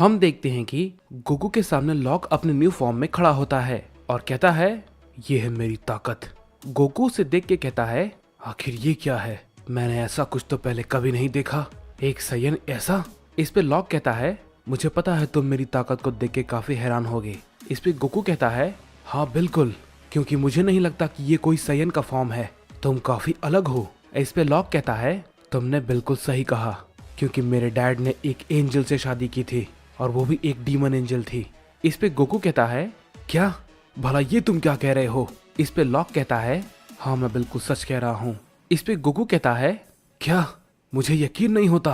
हम देखते हैं कि गोकू के सामने लॉक अपने न्यू फॉर्म में खड़ा होता है और कहता है, ये है मेरी ताकत। गोकू उसे देख के कहता है, आखिर ये क्या है? मैंने ऐसा कुछ तो पहले कभी नहीं देखा। एक सायन ऐसा? इस पे लॉक कहता है, मुझे पता है तुम मेरी ताकत को देख के काफी हैरान होगे। इस पे गोकू कहता है, हाँ बिल्कुल, क्योंकि मुझे नहीं लगता कि ये कोई सायन का फॉर्म है। तुम काफी अलग हो। इस पे लॉक कहता है, तुमने बिल्कुल सही कहा, क्योंकि मेरे डैड ने एक एंजल से शादी की थी और वो भी एक डीमन एंजल थी। इस पे गोकू कहता है, क्या? भला ये तुम क्या कह रहे हो? इस पे लॉक कहता है, हाँ मैं बिल्कुल सच कह रहा हूँ। इस पे गोकू कहता है, क्या? मुझे यकीन नहीं होता,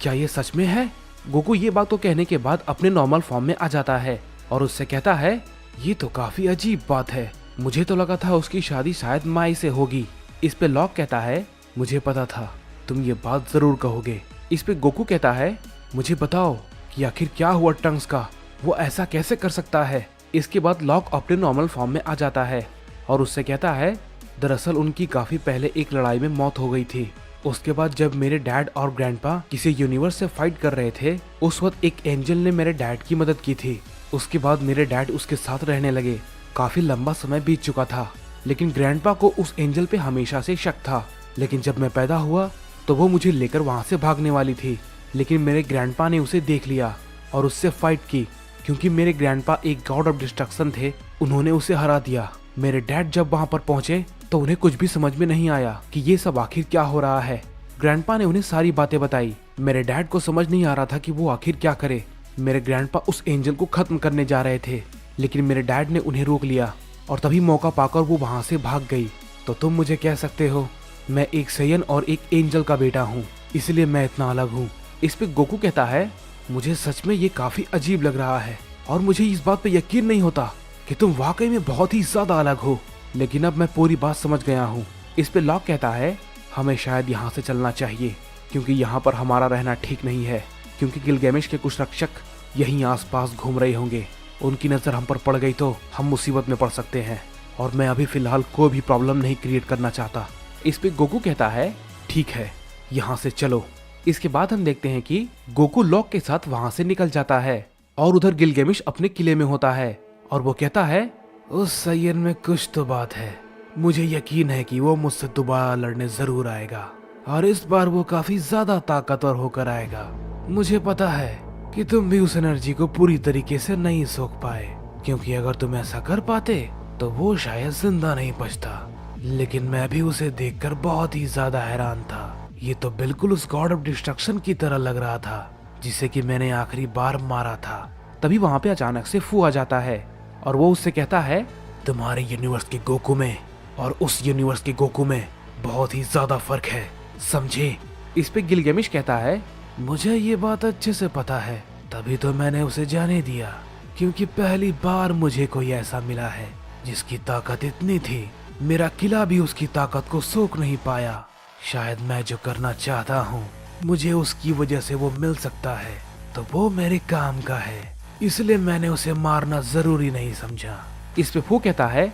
क्या ये सच में है? गोकू ये बात को कहने के बाद अपने नॉर्मल फॉर्म में आ जाता है और उससे कहता है, ये तो काफी अजीब बात है, मुझे तो लगा था उसकी शादी शायद माई से होगी। इस पे लॉक कहता है, मुझे पता था तुम ये बात जरूर कहोगे। इस पे गोकू कहता है, मुझे बताओ कि आखिर क्या हुआ टंग्स का, वो ऐसा कैसे कर सकता है? इसके बाद लॉक अपने नॉर्मल फॉर्म में आ जाता है और उससे कहता है, दरअसल उनकी काफी पहले एक लड़ाई में मौत हो गई थी। उसके बाद जब मेरे डैड और ग्रैंडपा किसी यूनिवर्स से फाइट कर रहे थे, उस वक्त एक एंजल ने मेरे डैड की मदद की थी। उसके बाद मेरे डैड उसके साथ रहने लगे। काफी लंबा समय बीत चुका था, लेकिन ग्रैंडपा को उस एंजल पे हमेशा से शक था। लेकिन जब मैं पैदा हुआ तो वो मुझे लेकर वहाँ से भागने वाली थी, लेकिन मेरे ग्रैंडपा ने उसे देख लिया और उससे फाइट की। क्योंकि मेरे ग्रैंडपा एक गॉड ऑफ डिस्ट्रक्शन थे, उन्होंने उसे हरा दिया। मेरे डैड जब वहाँ पर पहुंचे तो उन्हें कुछ भी समझ में नहीं आया कि ये सब आखिर क्या हो रहा है। ग्रैंडपा ने उन्हें सारी बातें बताई। मेरे डैड को समझ नहीं आ रहा था कि वो आखिर क्या करे। मेरे ग्रैंडपा उस एंजल को खत्म करने जा रहे थे, लेकिन मेरे डैड ने उन्हें रोक लिया और तभी मौका पाकर वो वहाँ से भाग गई। तो तुम मुझे कह सकते हो, मैं एक सायन और एक एंजल का बेटा हूँ, इसलिए मैं इतना अलग हूँ। इस पे गोकू कहता है, मुझे सच में ये काफी अजीब लग रहा है और मुझे इस बात पे यकीन नहीं होता कि तुम वाकई में बहुत ही ज्यादा अलग हो, लेकिन अब मैं पूरी बात समझ गया हूँ। इस पे लॉक कहता है, हमें शायद यहाँ से चलना चाहिए, क्योंकि यहाँ पर हमारा रहना ठीक नहीं है, क्योंकि गिलगैमेश के कुछ रक्षक यहीं आसपास घूम रहे होंगे। उनकी नजर हम पर पड़ गई तो हम मुसीबत में पड़ सकते हैं और मैं अभी फिलहाल कोई भी प्रॉब्लम नहीं क्रिएट करना चाहता। इस पे गोकू कहता है, ठीक है, यहाँ से चलो। इसके बाद हम देखते हैं कि गोकू लॉक के साथ वहाँ से निकल जाता है और उधर गिलगैमेश अपने किले में होता है और वो कहता है, उस सायन में कुछ तो बात है, मुझे यकीन है कि वो मुझसे दोबारा लड़ने जरूर आएगा और इस बार वो काफी ज्यादा ताकतवर होकर आएगा। मुझे पता है कि तुम भी उस एनर्जी को पूरी तरीके से नहीं सोख पाए, क्योंकि अगर तुम ऐसा कर पाते तो वो शायद जिंदा नहीं बचता। लेकिन मैं भी उसे देखकर बहुत ही ज्यादा हैरान था। ये तो बिल्कुल उस गॉड ऑफ डिस्ट्रक्शन की तरह लग रहा था जिसे कि मैंने आखिरी बार मारा था। तभी वहाँ पे अचानक से फू आ जाता है और वो उससे कहता है, तुम्हारे यूनिवर्स के गोकू में और उस यूनिवर्स के गोकू में बहुत ही ज्यादा फर्क है, समझे? इस पे गिलगैमेश कहता है, मुझे ये बात अच्छे से पता है, तभी तो मैंने उसे जाने दिया, क्योंकि पहली बार मुझे कोई ऐसा मिला है जिसकी ताकत इतनी थी। मेरा किला भी उसकी ताकत को सोख नहीं पाया। शायद मैं जो करना चाहता हूँ मुझे उसकी वजह से वो मिल सकता है, तो वो मेरे काम का है, इसलिए मैंने उसे मारना जरूरी नहीं समझा। इस पे फू कहता है,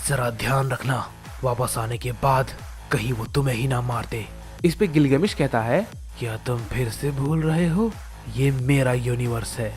जरा ध्यान रखना, वापस आने के बाद कहीं वो तुम्हें ही ना मार दे। इस पे गिलगैमेश कहता है, क्या तुम फिर से भूल रहे हो? ये मेरा यूनिवर्स है,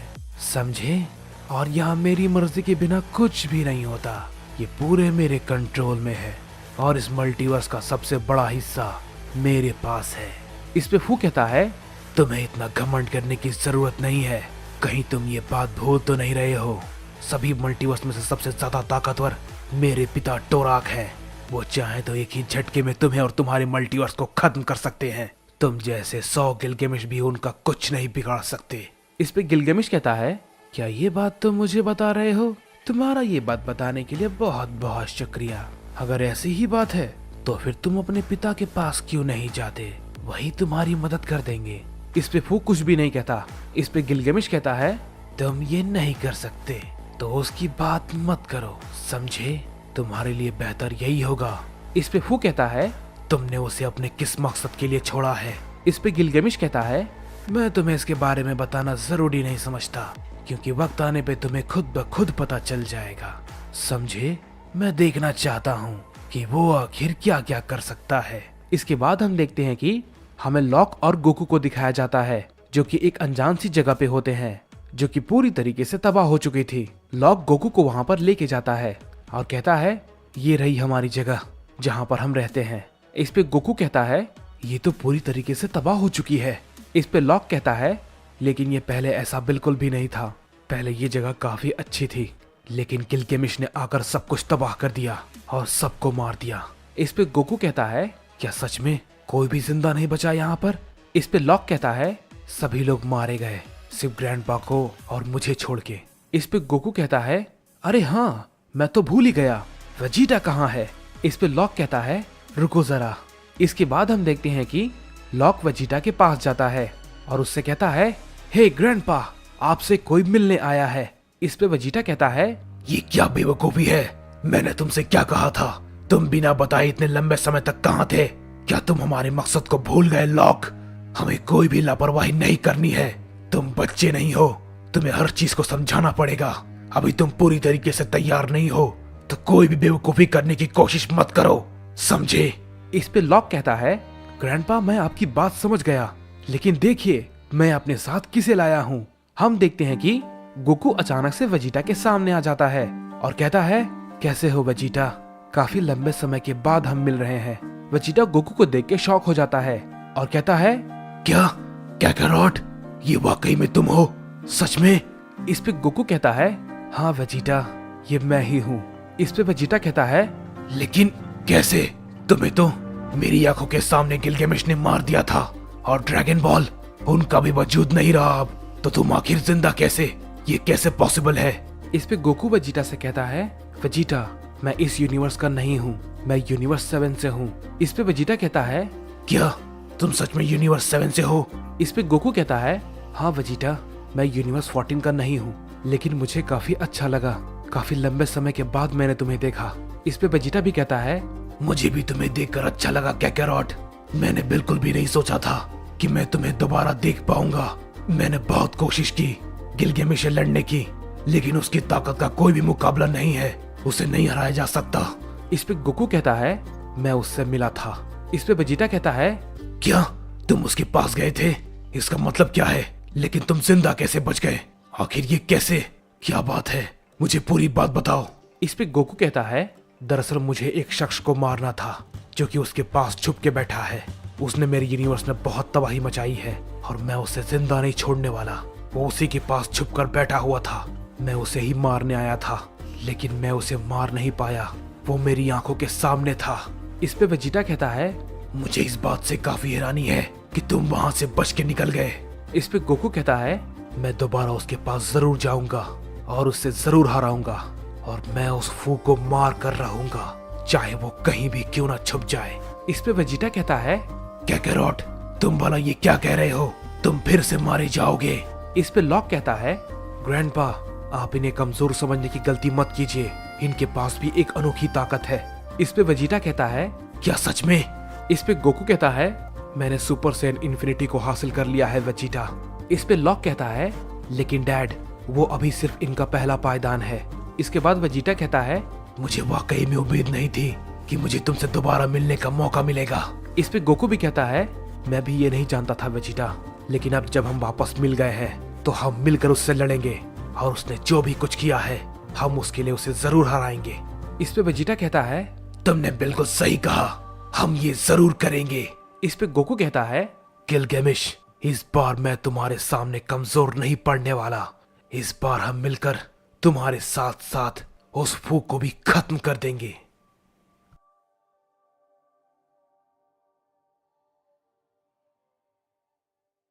समझे? और यहाँ मेरी मर्जी के बिना कुछ भी नहीं होता। ये पूरे मेरे कंट्रोल में है और इस मल्टीवर्स का सबसे बड़ा हिस्सा मेरे पास है। इस पे फू कहता है, तुम्हें इतना घमंड करने की जरूरत नहीं है। कहीं तुम ये बात भूल तो नहीं रहे हो, सभी मल्टीवर्स में से सबसे ज्यादा ताकतवर मेरे पिता टोराक हैं। वो चाहे तो एक ही झटके में तुम्हें और तुम्हारे मल्टीवर्स को खत्म कर सकते हैं। तुम जैसे 100 गिलगैमेश भी उनका कुछ नहीं बिगाड़ सकते। इस पे गिलगैमेश कहता है, क्या ये बात तुम मुझे बता रहे हो? तुम्हारा ये बात बताने के लिए बहुत बहुत शुक्रिया। अगर ऐसी ही बात है तो फिर तुम अपने पिता के पास क्यों नहीं जाते, वही तुम्हारी मदद कर देंगे। इस पे फू कुछ भी नहीं कहता। इस पे गिलगैमेश कहता है, तुम ये नहीं कर सकते तो उसकी बात मत करो, समझे? तुम्हारे लिए बेहतर यही होगा। इस पे फू कहता है, तुमने उसे अपने किस मकसद के लिए छोड़ा है? इस पे गिलगैमेश कहता है, मैं तुम्हें इसके बारे में बताना जरूरी नहीं समझता, क्योंकि वक्त आने पे तुम्हें खुद ब खुद पता चल जाएगा, समझे? मैं देखना चाहता हूँ कि वो आखिर क्या क्या कर सकता है। इसके बाद हम देखते हैं कि हमें लॉक और गोकू को दिखाया जाता है, जो कि एक अनजान सी जगह पे होते हैं, जो कि पूरी तरीके से तबाह हो चुकी थी। लॉक गोकू को वहां पर लेके जाता है और कहता है ये रही हमारी जगह जहां पर हम रहते हैं। इस पे गोकू कहता है ये तो पूरी तरीके से तबाह हो चुकी है। इस पे लॉक कहता है लेकिन ये पहले ऐसा बिल्कुल भी नहीं था, पहले ये जगह काफी अच्छी थी, लेकिन गिलगेमिश ने आकर सब कुछ तबाह कर दिया और सबको मार दिया। इस पे गोकू कहता है क्या सच में कोई भी जिंदा नहीं बचा यहाँ पर? इस पे लॉक कहता है सभी लोग मारे गए सिर्फ ग्रैंडपा को और मुझे छोड़ के। इस पे गोकू कहता है अरे हाँ मैं तो भूल ही गया, वेजिटा कहाँ है? इस पे लॉक कहता है रुको जरा। इसके बाद हम देखते हैं कि लॉक वेजिटा के पास जाता है और उससे कहता है हे ग्रैंडपा आपसे कोई मिलने आया है। इस पे वेजिटा कहता है ये क्या बेवकूफी है, मैंने तुमसे क्या कहा था, तुम बिना बताए इतने लंबे समय तक कहाँ थे? क्या तुम हमारे मकसद को भूल गए लॉक? हमें कोई भी लापरवाही नहीं करनी है, तुम बच्चे नहीं हो, तुम्हें हर चीज को समझाना पड़ेगा। अभी तुम पूरी तरीके से तैयार नहीं हो तो कोई भी बेवकूफी करने की कोशिश मत करो, समझे? इस पे लॉक कहता है ग्रैंडपा मैं आपकी बात समझ गया, लेकिन देखिए मैं अपने साथ किसे लाया हूँ। हम देखते हैं कि गोकू अचानक से वेजिटा के सामने आ जाता है और कहता है कैसे हो वेजिटा, काफी लंबे समय के बाद हम मिल रहे हैं। वेजिटा गोकू को देख के शॉक हो जाता है और कहता है क्या कैकैरॉट, ये वाकई में तुम हो, सच में? इस पे गोकू कहता है हाँ वेजिटा ये मैं ही हूँ। इस पे वेजिटा कहता है लेकिन कैसे? तुम्हें तो मेरी आंखों के सामने गिलगेमिश ने मार दिया था और ड्रैगन बॉल उनका भी वजूद नहीं रहा अब, तो तुम आखिर जिंदा कैसे? ये कैसे पॉसिबल है? इस पे गोकू वेजिटा से कहता है वेजिटा मैं इस यूनिवर्स का नहीं हूँ, मैं यूनिवर्स 7 से हूँ। इस पे वेजिटा कहता है क्या तुम सच में यूनिवर्स 7 से हो? इस पे गोकू कहता है हाँ वेजिटा मैं यूनिवर्स 14 का नहीं हूँ, लेकिन मुझे काफी अच्छा लगा, काफी लंबे समय के बाद मैंने तुम्हें देखा। इस पे वेजिटा भी कहता है मुझे भी तुम्हें देखकर अच्छा लगा कैकैरॉट, मैंने बिल्कुल भी नहीं सोचा था कि मैं तुम्हें दोबारा देख पाऊंगा। मैंने बहुत कोशिश की गिलगेमिश से लड़ने की, लेकिन उसकी ताकत का कोई भी मुकाबला नहीं है, उसे नहीं हराया जा सकता। इस पे गोकू कहता है मैं उससे मिला था। इस पे वेजिटा कहता है क्या तुम उसके पास गए थे? इसका मतलब क्या है? लेकिन तुम जिंदा कैसे बच गए? आखिर ये कैसे? क्या बात है, मुझे पूरी बात बताओ। इस पे गोकू कहता है दरअसल मुझे एक शख्स को मारना था जो कि उसके पास छुप के बैठा है, उसने मेरे यूनिवर्स में बहुत तबाही मचाई है और मैं उसे जिंदा नहीं छोड़ने वाला। वो उसी के पास छुप कर बैठा हुआ था, मैं उसे ही मारने आया था, लेकिन मैं उसे मार नहीं पाया, वो मेरी आंखों के सामने था। इस पे वेजिटा कहता है मुझे इस बात से काफी हैरानी है कि तुम वहाँ से बच के निकल गए। इस पे गोकू कहता है मैं दोबारा उसके पास जरूर जाऊंगा और उससे जरूर हराऊंगा और मैं उस फू को मार कर रहूंगा, चाहे वो कहीं भी क्यों ना छुप जाए। इस पे वेजिटा कहता है कैकैरॉट तुम भला ये क्या कह रहे हो? तुम फिर से मारे जाओगे। इस पे लॉक कहता है ग्रैंडपा आप इन्हें कमजोर समझने की गलती मत कीजिए, इनके पास भी एक अनोखी ताकत है। इस पे वेजिटा कहता है क्या सच में? इस पे गोकू कहता है मैंने सुपर सैन इन्फिनिटी को हासिल कर लिया है वेजिटा। इस पे लॉक कहता है लेकिन डैड वो अभी सिर्फ इनका पहला पायदान है। इसके बाद वेजिटा कहता है मुझे वाकई में उम्मीद नहीं थी कि मुझे तुमसे दोबारा मिलने का मौका मिलेगा। इस पे गोकू भी कहता है मैं भी ये नहीं जानता था वेजिटा, लेकिन अब जब हम वापस मिल गए हैं तो हम मिलकर उससे लड़ेंगे और उसने जो भी कुछ किया है हम उसके लिए उसे जरूर हराएंगे। इस पे वेजिटा कहता है तुमने बिल्कुल सही कहा, हम ये जरूर करेंगे। इस पे गोकू कहता है गिलगेमिश इस बार मैं तुम्हारे सामने कमजोर नहीं पड़ने वाला, इस बार हम मिलकर तुम्हारे साथ साथ उस फूक को भी खत्म कर देंगे।